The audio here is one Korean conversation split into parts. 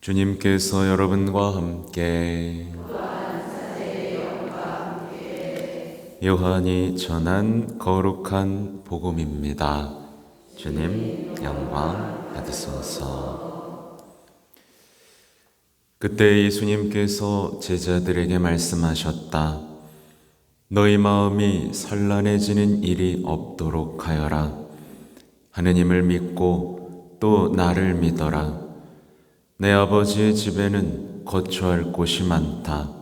주님께서 여러분과 함께 요한이 전한 거룩한 복음입니다. 주님 영광 받으소서. 그때 예수님께서 제자들에게 말씀하셨다. 너희 마음이 산란해지는 일이 없도록 하여라. 하느님을 믿고 또 나를 믿어라. 내 아버지의 집에는 거처할 곳이 많다.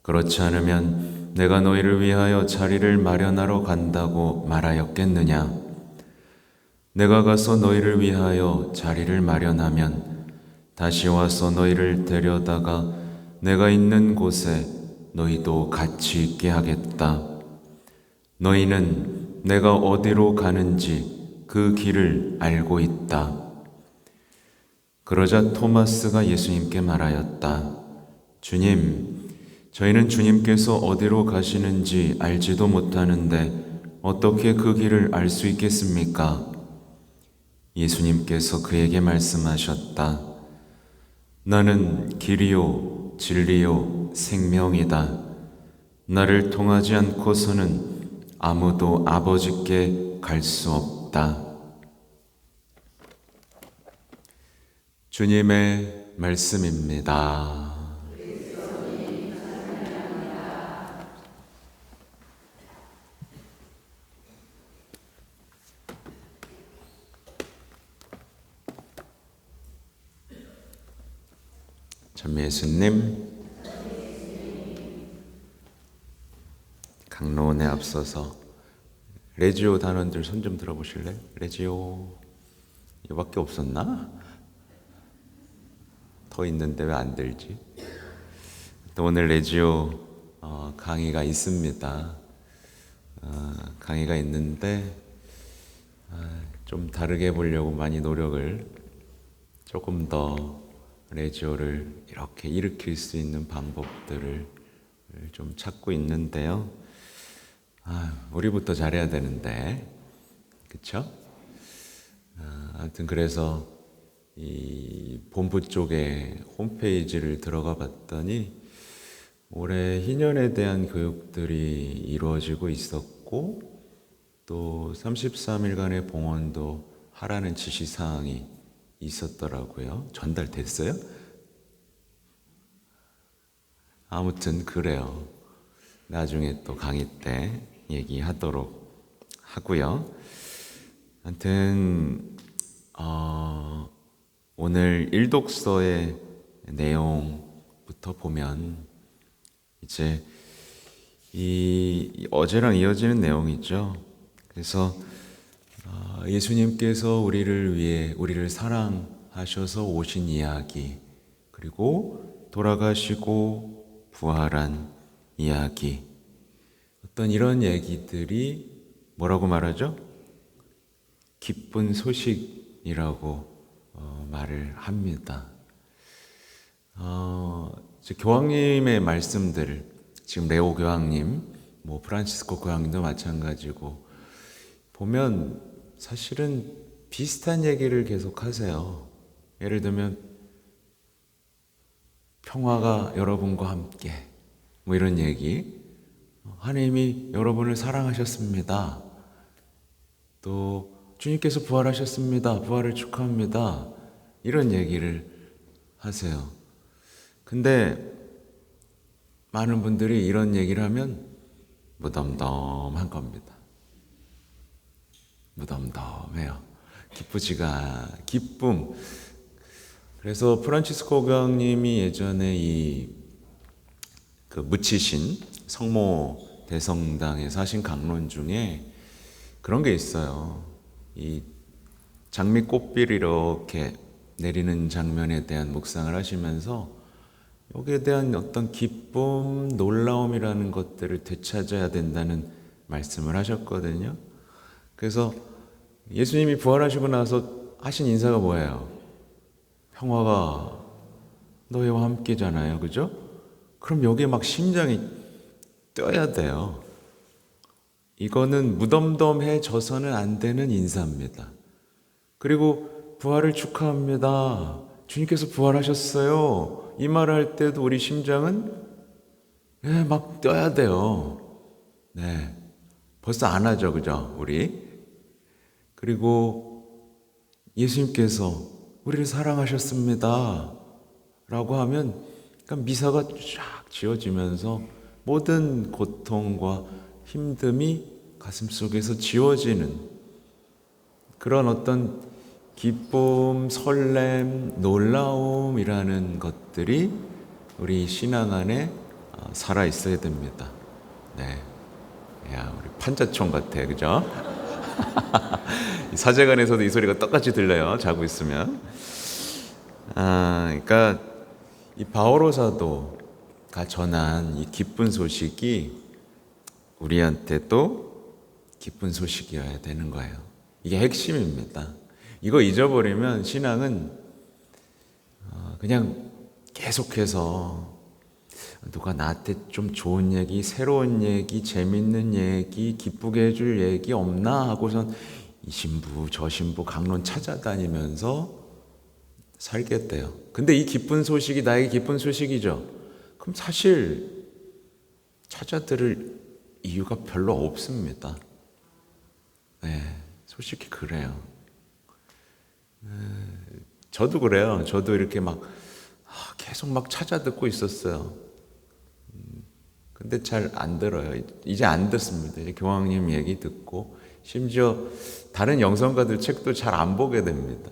그렇지 않으면 내가 너희를 위하여 자리를 마련하러 간다고 말하였겠느냐? 내가 가서 너희를 위하여 자리를 마련하면 다시 와서 너희를 데려다가 내가 있는 곳에 너희도 같이 있게 하겠다. 너희는 내가 어디로 가는지 그 길을 알고 있다. 그러자 토마스가 예수님께 말하였다. 주님, 저희는 주님께서 어디로 가시는지 알지도 못하는데 어떻게 그 길을 알 수 있겠습니까? 예수님께서 그에게 말씀하셨다. 나는 길이요, 진리요, 생명이다. 나를 통하지 않고서는 아무도 아버지께 갈 수 없다. 주님의 말씀입니다. 참 예수님, 강론에 앞서서 레지오 단원들 손 좀 들어보실래요? 레지오 이거밖에 없었나? 더 있는데 왜 안 들지? 또 오늘 레지오 강의가 있습니다. 강의가 있는데 좀 다르게 보려고 많이 노력을 조금 더 레지오를 이렇게 일으킬 수 있는 방법들을 좀 찾고 있는데요. 우리부터 잘해야 되는데, 그쵸? 아무튼 그래서 이 본부 쪽에 홈페이지를 들어가 봤더니 올해 희년에 대한 교육들이 이루어지고 있었고 또 33일간의 봉헌도 하라는 지시사항이 있었더라고요. 전달됐어요? 아무튼 그래요. 나중에 또 강의 때 얘기하도록 하고요. 아무튼 오늘 일독서의 내용부터 보면 이제 이 어제랑 이어지는 내용이죠. 그래서 예수님께서 우리를 위해 우리를 사랑하셔서 오신 이야기, 그리고 돌아가시고 부활한 이야기, 어떤 이런 얘기들이 뭐라고 말하죠? 기쁜 소식이라고 말을 합니다. 교황님의 말씀들, 지금 레오 교황님, 프란치스코 교황님도 마찬가지고 보면 사실은 비슷한 얘기를 계속 하세요. 예를 들면 평화가 여러분과 함께, 이런 얘기. 하나님이 여러분을 사랑하셨습니다. 또 주님께서 부활하셨습니다. 부활을 축하합니다. 이런 얘기를 하세요. 근데 많은 분들이 이런 얘기를 하면 무덤덤한 겁니다. 무덤덤해요. 기쁨. 그래서 프란치스코 교황님이 예전에 그 묻히신 성모 대성당에서 하신 강론 중에 그런 게 있어요. 이 장미꽃비를 이렇게 내리는 장면에 대한 묵상을 하시면서 여기에 대한 어떤 기쁨, 놀라움이라는 것들을 되찾아야 된다는 말씀을 하셨거든요. 그래서 예수님이 부활하시고 나서 하신 인사가 뭐예요? 평화가 너희와 함께잖아요. 그죠? 그럼 여기에 막 심장이 뛰어야 돼요. 이거는 무덤덤해져서는 안 되는 인사입니다. 그리고 부활을 축하합니다. 주님께서 부활하셨어요. 이 말을 할 때도 우리 심장은 막 뛰어야 돼요. 네. 벌써 안 하죠, 그죠? 우리. 그리고 예수님께서 우리를 사랑하셨습니다. 라고 하면 미사가 쫙 지워지면서 모든 고통과 힘듦이 가슴 속에서 지워지는 그런 어떤 기쁨, 설렘, 놀라움이라는 것들이 우리 신앙 안에 살아 있어야 됩니다. 네. 야, 우리 판자총 같아, 그죠? 사제관에서도 이 소리가 똑같이 들려요. 자고 있으면. 그러니까 이 바오로 사도가 전한 이 기쁜 소식이 우리한테도 기쁜 소식이어야 되는 거예요. 이게 핵심입니다. 이거 잊어버리면 신앙은 그냥 계속해서 누가 나한테 좀 좋은 얘기, 새로운 얘기, 재밌는 얘기, 기쁘게 해줄 얘기 없나 하고선 이 신부, 저 신부 강론 찾아다니면서 살겠대요. 근데 이 기쁜 소식이 나에게 기쁜 소식이죠. 그럼 사실 찾아들을 이유가 별로 없습니다. 네, 솔직히 그래요. 저도 그래요. 저도 이렇게 막 계속 막 찾아 듣고 있었어요. 근데 잘 안 들어요. 이제 안 듣습니다. 이제 교황님 얘기 듣고 심지어 다른 영성가들 책도 잘 안 보게 됩니다.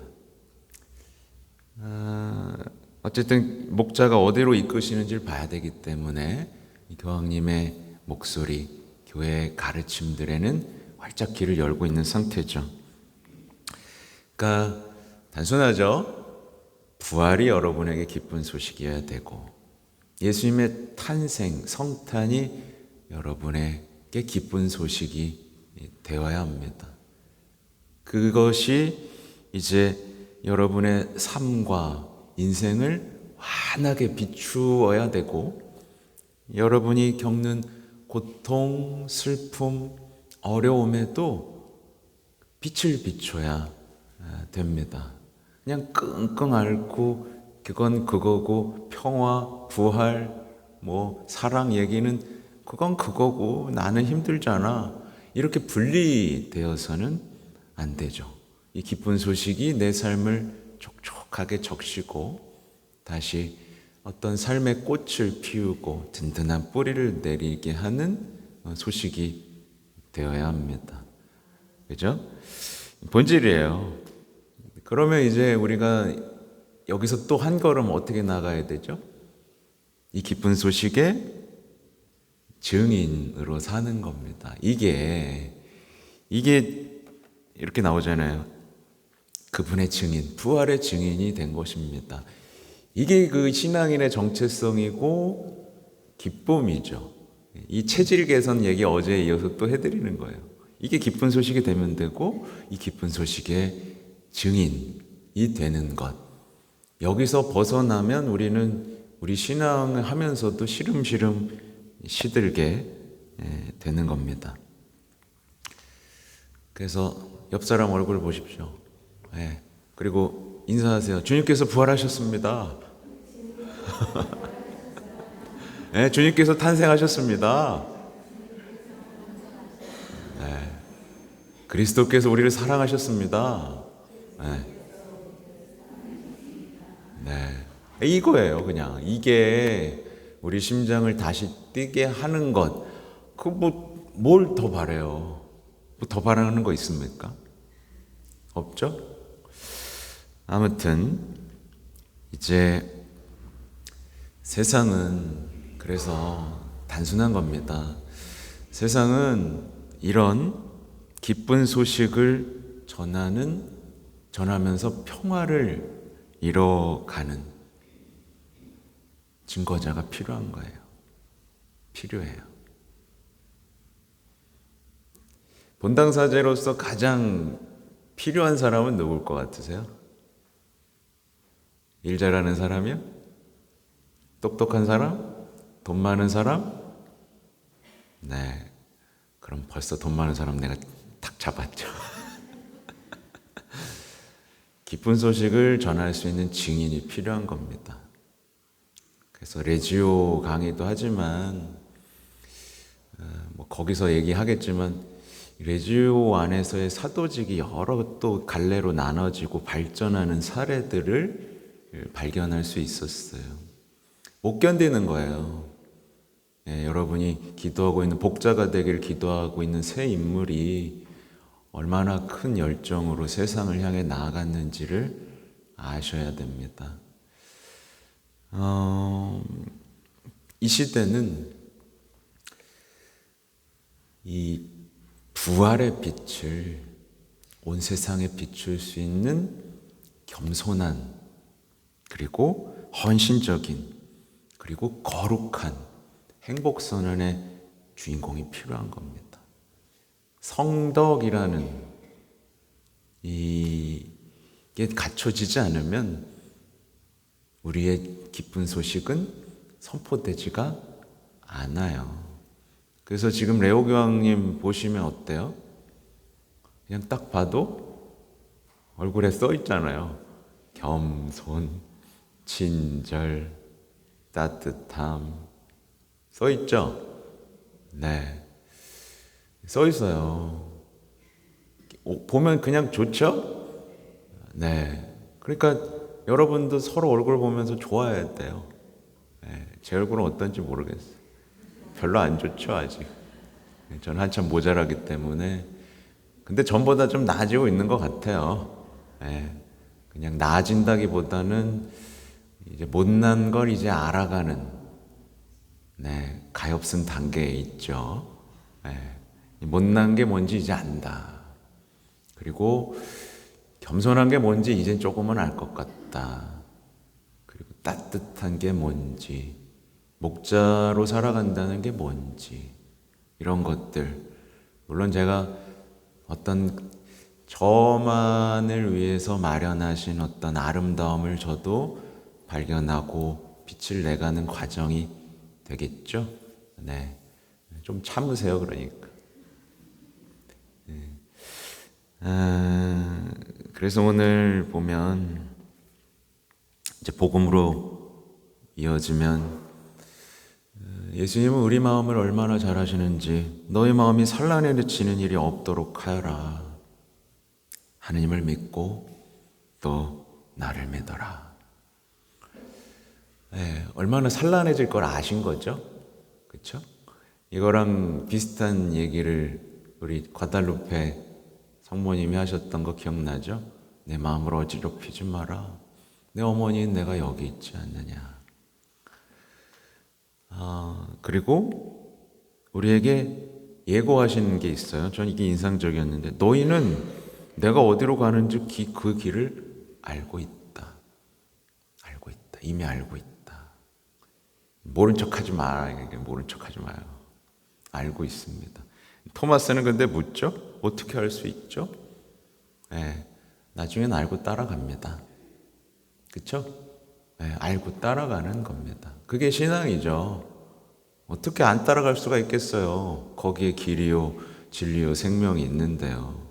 어쨌든 목자가 어디로 이끄시는지를 봐야 되기 때문에 이 교황님의 목소리, 교회의 가르침들에는 활짝 길을 열고 있는 상태죠. 그러니까 단순하죠. 부활이 여러분에게 기쁜 소식이어야 되고 예수님의 탄생, 성탄이 여러분에게 기쁜 소식이 되어야 합니다. 그것이 이제 여러분의 삶과 인생을 환하게 비추어야 되고 여러분이 겪는 고통, 슬픔, 어려움에도 빛을 비춰야 됩니다. 그냥 끙끙 앓고 그건 그거고 평화, 부활, 사랑 얘기는 그건 그거고 나는 힘들잖아. 이렇게 분리되어서는 안 되죠. 이 기쁜 소식이 내 삶을 촉촉하게 적시고 다시 어떤 삶의 꽃을 피우고 든든한 뿌리를 내리게 하는 소식이 되어야 합니다. 그죠? 본질이에요. 그러면 이제 우리가 여기서 또 한 걸음 어떻게 나가야 되죠? 이 기쁜 소식의 증인으로 사는 겁니다. 이게 이렇게 나오잖아요. 그분의 증인, 부활의 증인이 된 것입니다. 이게 그 신앙인의 정체성이고 기쁨이죠. 이 체질 개선 얘기 어제에 이어서 또 해드리는 거예요. 이게 기쁜 소식이 되면 되고 이 기쁜 소식의 증인이 되는 것. 여기서 벗어나면 우리는 우리 신앙을 하면서도 시름시름 시들게 되는 겁니다. 그래서 옆 사람 얼굴 보십시오. 그리고 인사하세요. 주님께서 부활하셨습니다. 주님께서 탄생하셨습니다. 그리스도께서 우리를 사랑하셨습니다. 이거예요, 그냥. 이게 우리 심장을 다시 뛰게 하는 것. 뭘 더 바래요? 더 바라는 거 있습니까? 없죠? 아무튼 이제 세상은 그래서 단순한 겁니다. 세상은 이런 기쁜 소식을 전하면서 평화를 이뤄가는 증거자가 필요한 거예요. 필요해요. 본당사제로서 가장 필요한 사람은 누굴 것 같으세요? 일 잘하는 사람이요? 똑똑한 사람? 돈 많은 사람? 네. 그럼 벌써 돈 많은 사람 내가 탁 잡았죠. 기쁜 소식을 전할 수 있는 증인이 필요한 겁니다. 그래서 레지오 강의도 하지만 거기서 얘기하겠지만 레지오 안에서의 사도직이 여러 또 갈래로 나눠지고 발전하는 사례들을 발견할 수 있었어요. 못 견디는 거예요. 여러분이 기도하고 있는 복자가 되길 기도하고 있는 새 인물이 얼마나 큰 열정으로 세상을 향해 나아갔는지를 아셔야 됩니다. 이 시대는 이 부활의 빛을 온 세상에 비출 수 있는 겸손한 그리고 헌신적인 그리고 거룩한 행복선언의 주인공이 필요한 겁니다. 성덕이라는 이게 갖춰지지 않으면 우리의 기쁜 소식은 선포되지가 않아요. 그래서 지금 레오 교황님 보시면 어때요? 그냥 딱 봐도 얼굴에 써 있잖아요. 겸손, 친절, 따뜻함 써 있죠? 네, 써 있어요. 보면 그냥 좋죠? 네, 그러니까 여러분도 서로 얼굴 보면서 좋아해야 돼요. 네, 제 얼굴은 어떤지 모르겠어요. 별로 안 좋죠, 아직. 저는 한참 모자라기 때문에. 근데 전보다 좀 나아지고 있는 것 같아요. 그냥 나아진다기보다는 이제 못난 걸 이제 알아가는 가엾은 단계에 있죠. 못난 게 뭔지 이제 안다. 그리고 겸손한 게 뭔지 이젠 조금은 알 것 같다. 그리고 따뜻한 게 뭔지, 목자로 살아간다는 게 뭔지, 이런 것들. 물론 제가 어떤 저만을 위해서 마련하신 어떤 아름다움을 저도 발견하고 빛을 내가는 과정이 되겠죠. 네, 좀 참으세요. 그러니까. 그래서 오늘 보면 이제 복음으로 이어지면 예수님은 우리 마음을 얼마나 잘 아시는지 너희 마음이 산란해지는 일이 없도록 하여라. 하느님을 믿고 또 나를 믿어라. 얼마나 산란해질 걸 아신 거죠? 그렇죠? 이거랑 비슷한 얘기를 우리 과달루페 성모님이 하셨던 거 기억나죠? 내 마음을 어지럽히지 마라. 내 어머니는 내가 여기 있지 않느냐. 그리고 우리에게 예고하시는 게 있어요. 전 이게 인상적이었는데 너희는 내가 어디로 가는지 그 길을 알고 있다. 알고 있다. 이미 알고 있다. 모른 척하지 마라. 모른 척하지 마요. 알고 있습니다. 토마스는 근데 묻죠? 어떻게 알 수 있죠? 나중엔 알고 따라갑니다. 그렇죠? 알고 따라가는 겁니다. 그게 신앙이죠. 어떻게 안 따라갈 수가 있겠어요? 거기에 길이요, 진리요, 생명이 있는데요.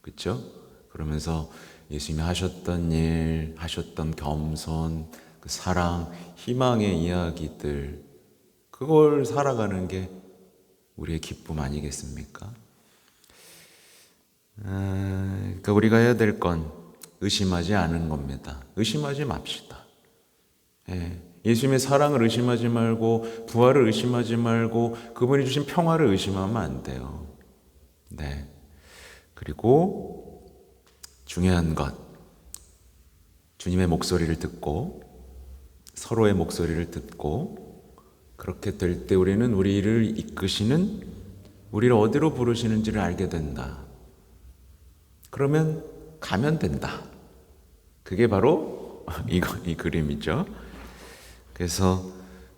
그렇죠? 그러면서 예수님이 하셨던 일, 하셨던 겸손, 그 사랑, 희망의 이야기들, 그걸 살아가는 게 우리의 기쁨 아니겠습니까? 그러니까 우리가 해야 될 건 의심하지 않은 겁니다. 의심하지 맙시다. 예수님의 사랑을 의심하지 말고 부활을 의심하지 말고 그분이 주신 평화를 의심하면 안 돼요. 네. 그리고 중요한 것, 주님의 목소리를 듣고 서로의 목소리를 듣고 그렇게 될 때 우리는 우리를 이끄시는, 우리를 어디로 부르시는지를 알게 된다. 그러면 가면 된다. 그게 바로 이 그림이죠. 그래서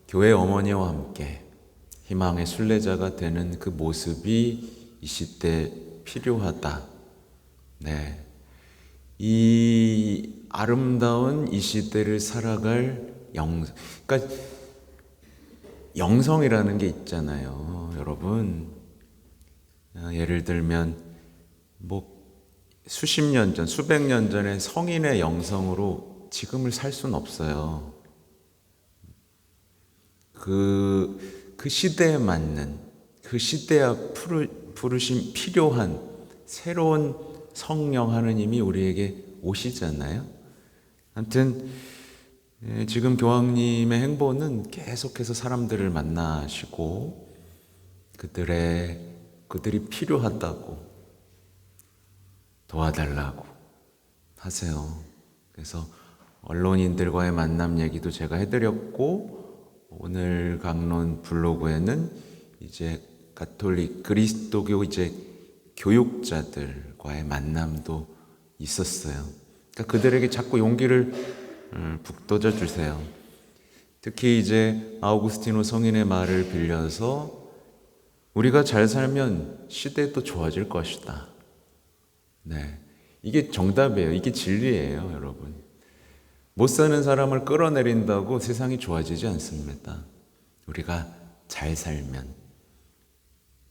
교회 어머니와 함께 희망의 순례자가 되는 그 모습이 이 시대에 필요하다. 네, 이 아름다운 이 시대를 살아갈 그러니까 영성이라는 게 있잖아요, 여러분. 예를 들면 수십 년 전, 수백 년 전에 성인의 영성으로 지금을 살 수는 없어요. 그 시대에 맞는, 그 시대에 부르심 필요한 새로운 성령 하느님이 우리에게 오시잖아요. 아무튼 지금 교황님의 행보는 계속해서 사람들을 만나시고 그들이 필요하다고 도와달라고 하세요. 그래서 언론인들과의 만남 얘기도 제가 해드렸고, 오늘 강론 블로그에는 이제 가톨릭 그리스도교 이제 교육자들과의 만남도 있었어요. 그러니까 그들에게 자꾸 용기를 북돋아 주세요. 특히 이제 아우구스티노 성인의 말을 빌려서 우리가 잘 살면 시대도 좋아질 것이다. 네, 이게 정답이에요. 이게 진리예요, 여러분. 못 사는 사람을 끌어내린다고 세상이 좋아지지 않습니다. 우리가 잘 살면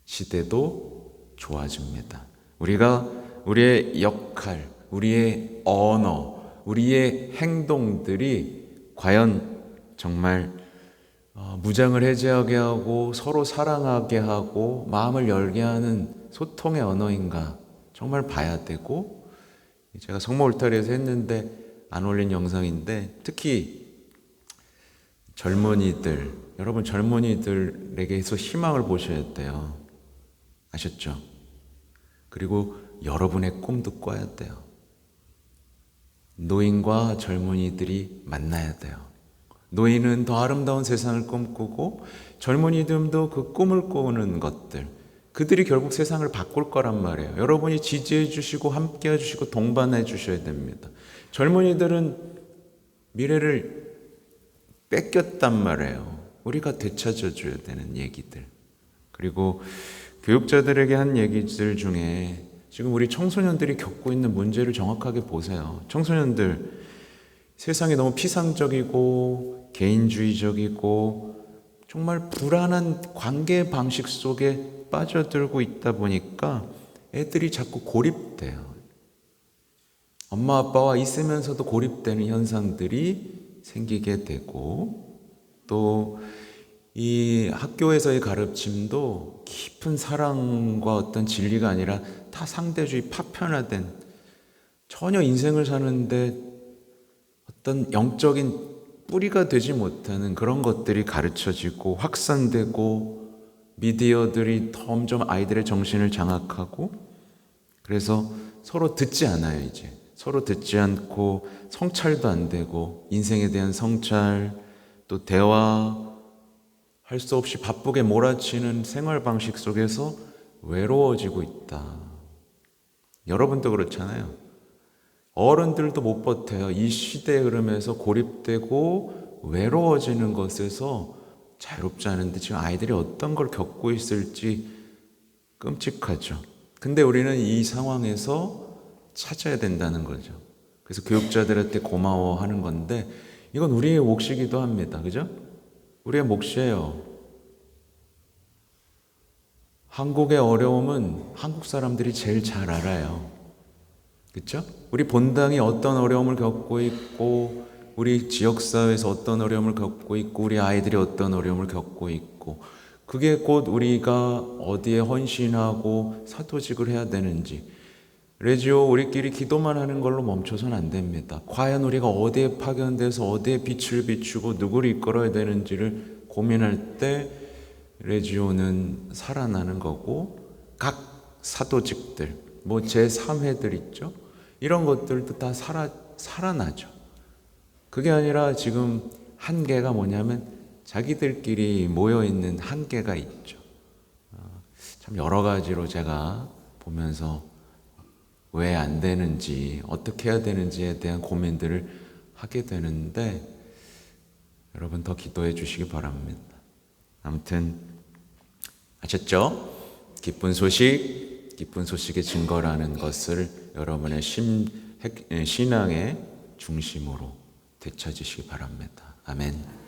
시대도 좋아집니다. 우리가 우리의 역할, 우리의 언어, 우리의 행동들이 과연 정말 무장을 해제하게 하고 서로 사랑하게 하고 마음을 열게 하는 소통의 언어인가 정말 봐야 되고, 제가 성모 울타리에서 했는데 안 올린 영상인데, 특히 젊은이들, 여러분 젊은이들에게서 희망을 보셔야 돼요. 아셨죠? 그리고 여러분의 꿈도 꿔야 돼요. 노인과 젊은이들이 만나야 돼요. 노인은 더 아름다운 세상을 꿈꾸고 젊은이들도 그 꿈을 꾸는 것들, 그들이 결국 세상을 바꿀 거란 말이에요. 여러분이 지지해 주시고 함께 해 주시고 동반해 주셔야 됩니다. 젊은이들은 미래를 뺏겼단 말이에요. 우리가 되찾아 줘야 되는 얘기들. 그리고 교육자들에게 한 얘기들 중에 지금 우리 청소년들이 겪고 있는 문제를 정확하게 보세요. 청소년들, 세상이 너무 피상적이고 개인주의적이고 정말 불안한 관계 방식 속에 빠져들고 있다 보니까 애들이 자꾸 고립돼요. 엄마 아빠와 있으면서도 고립되는 현상들이 생기게 되고, 또 이 학교에서의 가르침도 깊은 사랑과 어떤 진리가 아니라 다 상대주의 파편화된, 전혀 인생을 사는데 어떤 영적인 뿌리가 되지 못하는 그런 것들이 가르쳐지고 확산되고, 미디어들이 점점 아이들의 정신을 장악하고, 그래서 서로 듣지 않아요. 이제 서로 듣지 않고 성찰도 안 되고, 인생에 대한 성찰, 또 대화할 수 없이 바쁘게 몰아치는 생활 방식 속에서 외로워지고 있다. 여러분도 그렇잖아요. 어른들도 못 버텨요. 이 시대의 흐름에서 고립되고 외로워지는 것에서 자유롭지 않은데 지금 아이들이 어떤 걸 겪고 있을지 끔찍하죠. 근데 우리는 이 상황에서 찾아야 된다는 거죠. 그래서 교육자들한테 고마워하는 건데, 이건 우리의 몫이기도 합니다. 그죠? 우리의 몫이에요. 한국의 어려움은 한국 사람들이 제일 잘 알아요. 그렇죠? 우리 본당이 어떤 어려움을 겪고 있고, 우리 지역사회에서 어떤 어려움을 겪고 있고, 우리 아이들이 어떤 어려움을 겪고 있고, 그게 곧 우리가 어디에 헌신하고 사도직을 해야 되는지. 레지오, 우리끼리 기도만 하는 걸로 멈춰서는 안 됩니다. 과연 우리가 어디에 파견돼서 어디에 빛을 비추고 누구를 이끌어야 되는지를 고민할 때 레지오는 살아나는 거고, 각 사도직들, 뭐 제3회들 있죠? 이런 것들도 다 살아나죠. 그게 아니라 지금 한계가 뭐냐면 자기들끼리 모여있는 한계가 있죠. 참 여러 가지로 제가 보면서 왜 안 되는지, 어떻게 해야 되는지에 대한 고민들을 하게 되는데, 여러분 더 기도해 주시기 바랍니다. 아무튼 아셨죠? 기쁜 소식의 증거라는 것을 여러분의 신앙의 중심으로 되찾으시기 바랍니다. 아멘.